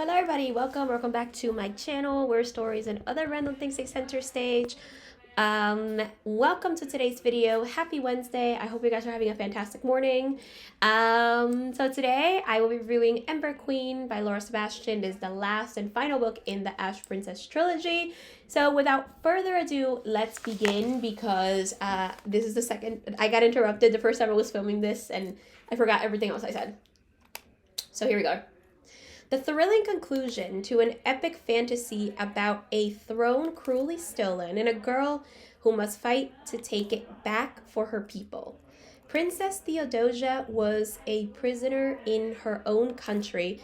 Hello everybody, welcome back to my channel where stories and other random things take center stage. Welcome to today's video. Happy Wednesday. I hope you guys are having a fantastic morning. So today I will be reviewing Ember Queen by Laura Sebastian. This is the last and final book in the Ash Princess trilogy. So without further ado, let's begin because this is the second. I got interrupted the first time I was filming this and I forgot everything else I said. So here we go. The thrilling conclusion to an epic fantasy about a throne cruelly stolen and a girl who must fight to take it back for her people. Princess Theodosia was a prisoner in her own country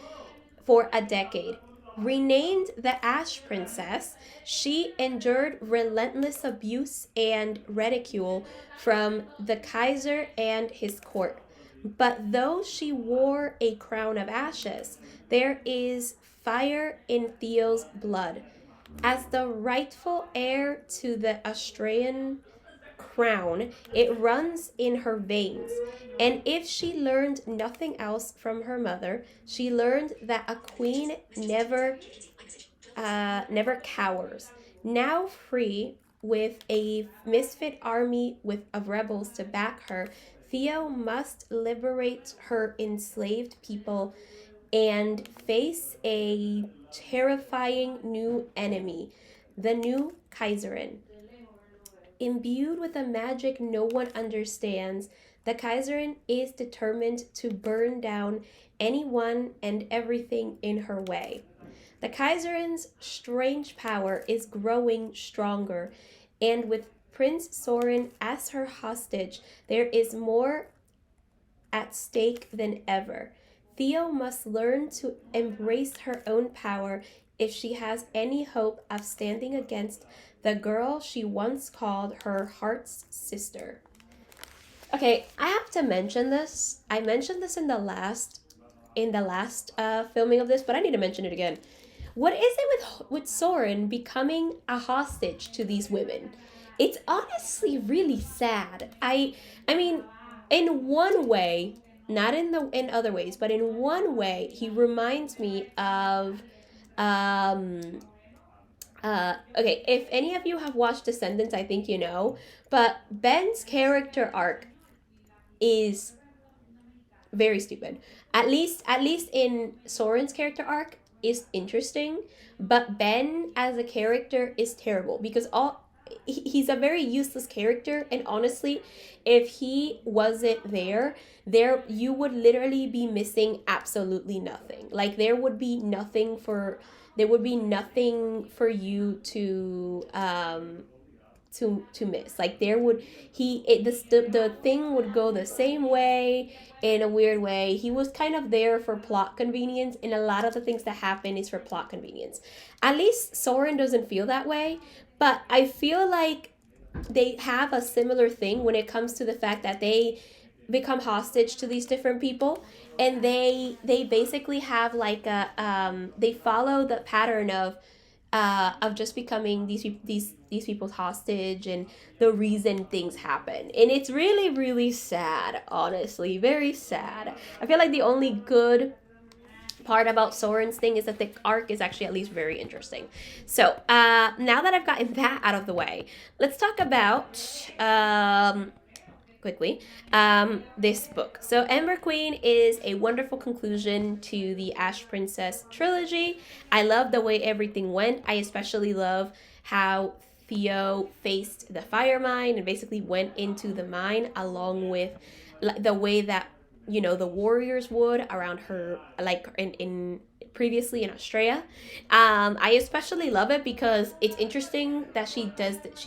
for a decade. Renamed the Ash Princess, she endured relentless abuse and ridicule from the Kaiser and his court. But though she wore a crown of ashes, there is fire in Theo's blood. As the rightful heir to the Austrian crown, it runs in her veins. And if she learned nothing else from her mother, she learned that a queen never cowers. Now free, with a misfit army of rebels to back her, Theo must liberate her enslaved people and face a terrifying new enemy, the new Kaiserin. Imbued with a magic no one understands, the Kaiserin is determined to burn down anyone and everything in her way. The Kaiserin's strange power is growing stronger, and with Prince Soren as her hostage, there is more at stake than ever. Theo must learn to embrace her own power if she has any hope of standing against the girl she once called her heart's sister. Okay, I have to mention this. I mentioned this in the last filming of this, but I need to mention it again. What is it with Soren becoming a hostage to these women? It's honestly really sad. I mean, in one way, not in other ways, but in one way, he reminds me of okay, if any of you have watched Descendants, I think you know, but Ben's character arc is very stupid. At least in Soren's character arc is interesting, but Ben as a character is terrible because he's a very useless character, and honestly, if you would literally be missing absolutely nothing. Like there would be nothing for you to miss. Like the thing would go the same way in a weird way. He was kind of there for plot convenience, and a lot of the things that happen is for plot convenience. At least Soren doesn't feel that way, but I feel like they have a similar thing when it comes to the fact that they become hostage to these different people, and they basically have like they follow the pattern of just becoming these people's hostage and the reason things happen. And it's really, really sad, honestly, very sad. I feel like the only good part about Soren's thing is that the arc is actually at least very interesting. So now that I've gotten that out of the way, let's talk about quickly this book. So Ember Queen is a wonderful conclusion to the Ash Princess trilogy. I love the way everything went. I especially love how Theo faced the fire mine and basically went into the mine along with the way that the warriors would around her, like in previously in Australia. I especially love it because it's interesting that she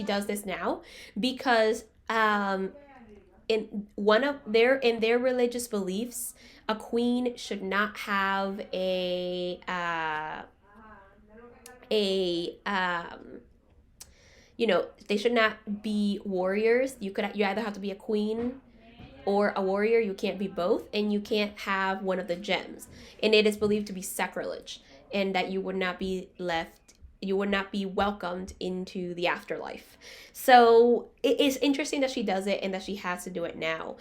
does this now, because in their religious beliefs, a queen should not have they should not be warriors. You either have to be a queen or a warrior. You can't be both, and you can't have one of the gems. And it is believed to be sacrilege, and that you would not be welcomed into the afterlife. So it is interesting that she does it and that she has to do it now.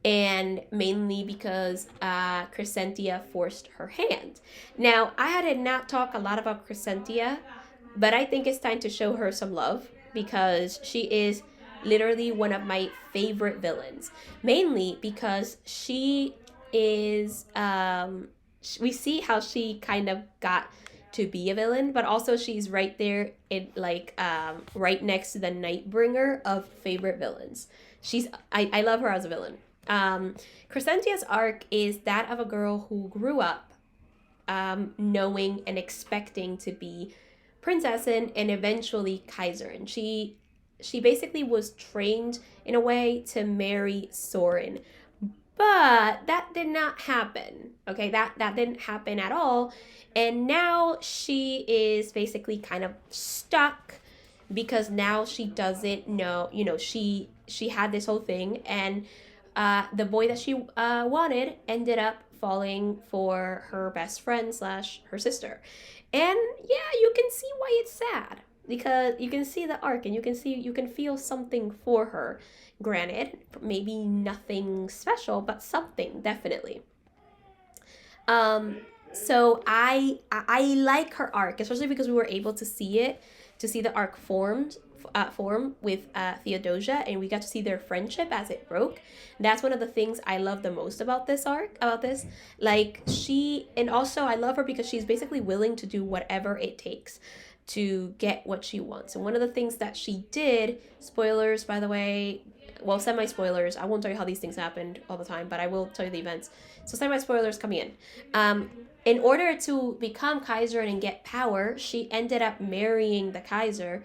and mainly because Crescentia forced her hand. Now, I did not talk a lot about Crescentia, but I think it's time to show her some love because she is literally one of my favorite villains. Mainly because she is, we see how she kind of got to be a villain, but also she's right there in like right next to the Nightbringer of favorite villains. I love her as a villain. Crescentia's arc is that of a girl who grew up knowing and expecting to be Prinzessin and eventually Kaiserin. She basically was trained in a way to marry Soren, but that did not happen. Okay, that didn't happen at all, and now she is basically kind of stuck because now she doesn't know. You know, she had this whole thing, and the boy that she wanted ended up falling for her best friend slash her sister. And yeah, you can see why it's sad because you can see the arc and you can feel something for her. Granted, maybe nothing special, but something definitely. Um, so I like her arc, especially because we were able to see it, to see the arc form with Theodosia, and we got to see their friendship as it broke. That's one of the things I love the most about this arc, about this. Like and also I love her because she's basically willing to do whatever it takes to get what she wants. And one of the things that she did, spoilers by the way, well, semi spoilers. I won't tell you how these things happened all the time, but I will tell you the events. So semi spoilers coming in. In order to become Kaiser and get power, she ended up marrying the Kaiser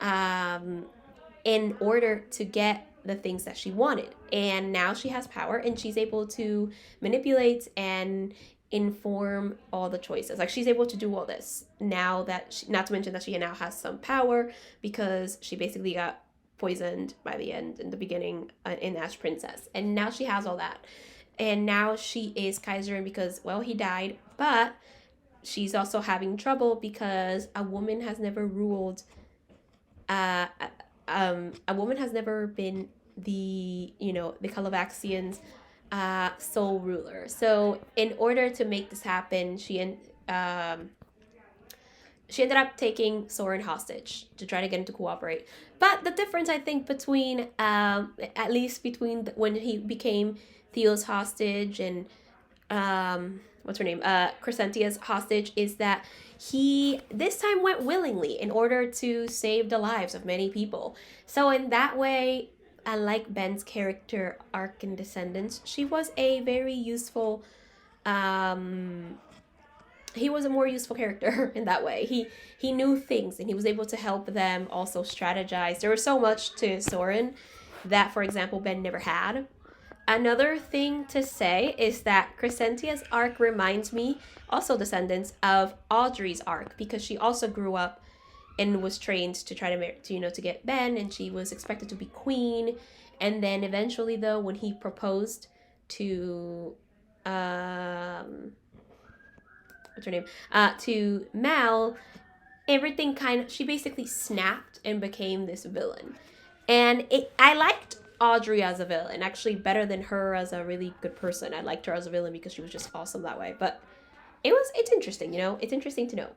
in order to get the things that she wanted. And now she has power and she's able to manipulate and inform all the choices. Like she's able to do all this now that not to mention that she now has some power because she basically got poisoned by the end in the beginning in Ash Princess. And now she has all that. And now she is Kaiserin because, well, he died, but she's also having trouble because a woman has never ruled a woman has never been the Calavaxians sole ruler. So in order to make this happen, she ended up taking Soren hostage to try to get him to cooperate. But the difference, I think, between at least between when he became Theo's hostage and what's her name, Crescentia's hostage, is that he this time went willingly in order to save the lives of many people. So in that way, unlike Ben's character arc in Descendants, she was a very useful he was a more useful character in that way. He knew things and he was able to help them also strategize. There was so much to Soren that, for example, Ben never had. Another thing to say is that Crescentia's arc reminds me, also Descendants, of Audrey's arc because she also grew up and was trained to try to get Ben, and she was expected to be queen. And then eventually, though, when he proposed to what's her name? To Mal, everything she basically snapped and became this villain. And I liked Audrey as a villain, actually better than her as a really good person. I liked her as a villain because she was just awesome that way. But it's interesting, it's interesting to know.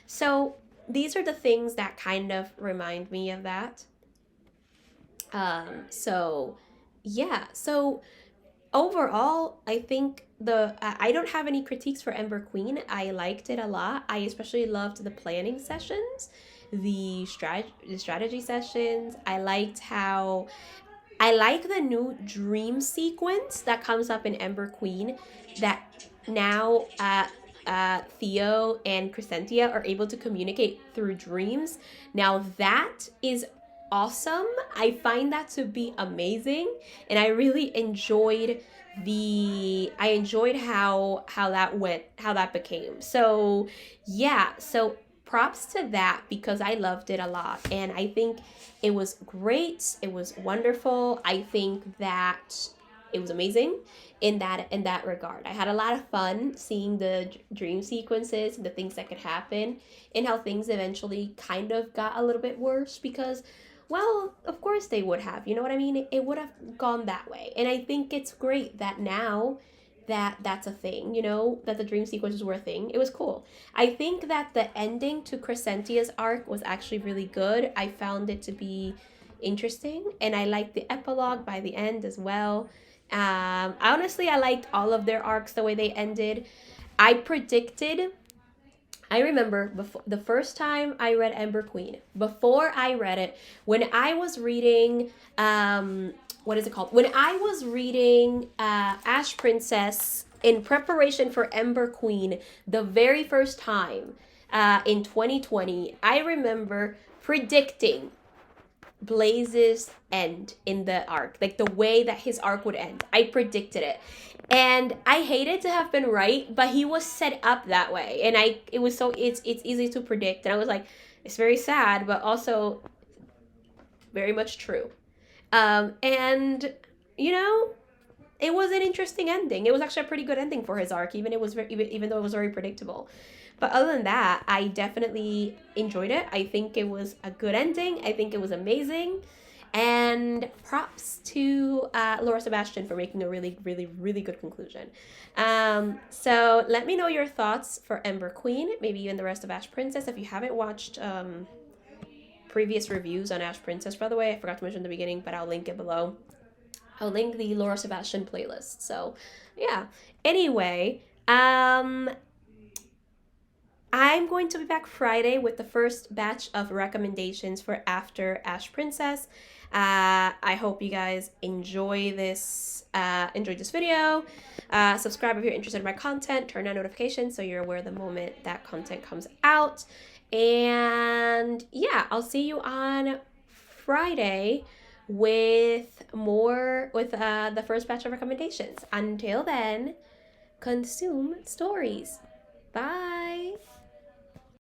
So these are the things that kind of remind me of that. So overall, I think I don't have any critiques for Ember Queen. I liked it a lot. I especially loved the planning sessions, the strategy sessions. I like the new dream sequence that comes up in Ember Queen, that now Theo and Crescentia are able to communicate through dreams. Now that is awesome. I find that to be amazing, and I really enjoyed how that went, how that became. So yeah, so props to that because I loved it a lot, and I think it was great. It was wonderful. I think that it was amazing in that regard. I had a lot of fun seeing the dream sequences, the things that could happen, and how things eventually kind of got a little bit worse because well, of course they would have. You know what I mean? It would have gone that way. And I think it's great that now that that's a thing, you know, that the dream sequences were a thing. It was cool. I think that the ending to Crescentia's arc was actually really good. I found it to be interesting, and I liked the epilogue by the end as well. Honestly, I liked all of their arcs the way they ended. I predicted I remember before the first time I read Ember Queen, before I read it, when I was reading, what is it called? When I was reading Ash Princess in preparation for Ember Queen, the very first time in 2020, I remember predicting Blaze's end in the arc, like the way that his arc would end. I predicted it. And I hated to have been right, but he was set up that way. And it was so it's easy to predict. And I was like, it's very sad, but also very much true. And you know, it was an interesting ending. It was actually a pretty good ending for his arc, even though it was very predictable. But other than that, I definitely enjoyed it. I think it was a good ending. I think it was amazing. And props to Laura Sebastian for making a really, really, really good conclusion. So let me know your thoughts for Ember Queen, maybe even the rest of Ash Princess. If you haven't watched previous reviews on Ash Princess, by the way, I forgot to mention in the beginning, but I'll link it below. I'll link the Laura Sebastian playlist. So, yeah. Anyway, I'm going to be back Friday with the first batch of recommendations for After Ash Princess. I hope you guys enjoyed this video. Subscribe if you're interested in my content. Turn on notifications so you're aware the moment that content comes out. And yeah, I'll see you on Friday with the first batch of recommendations. Until then, consume stories. Bye.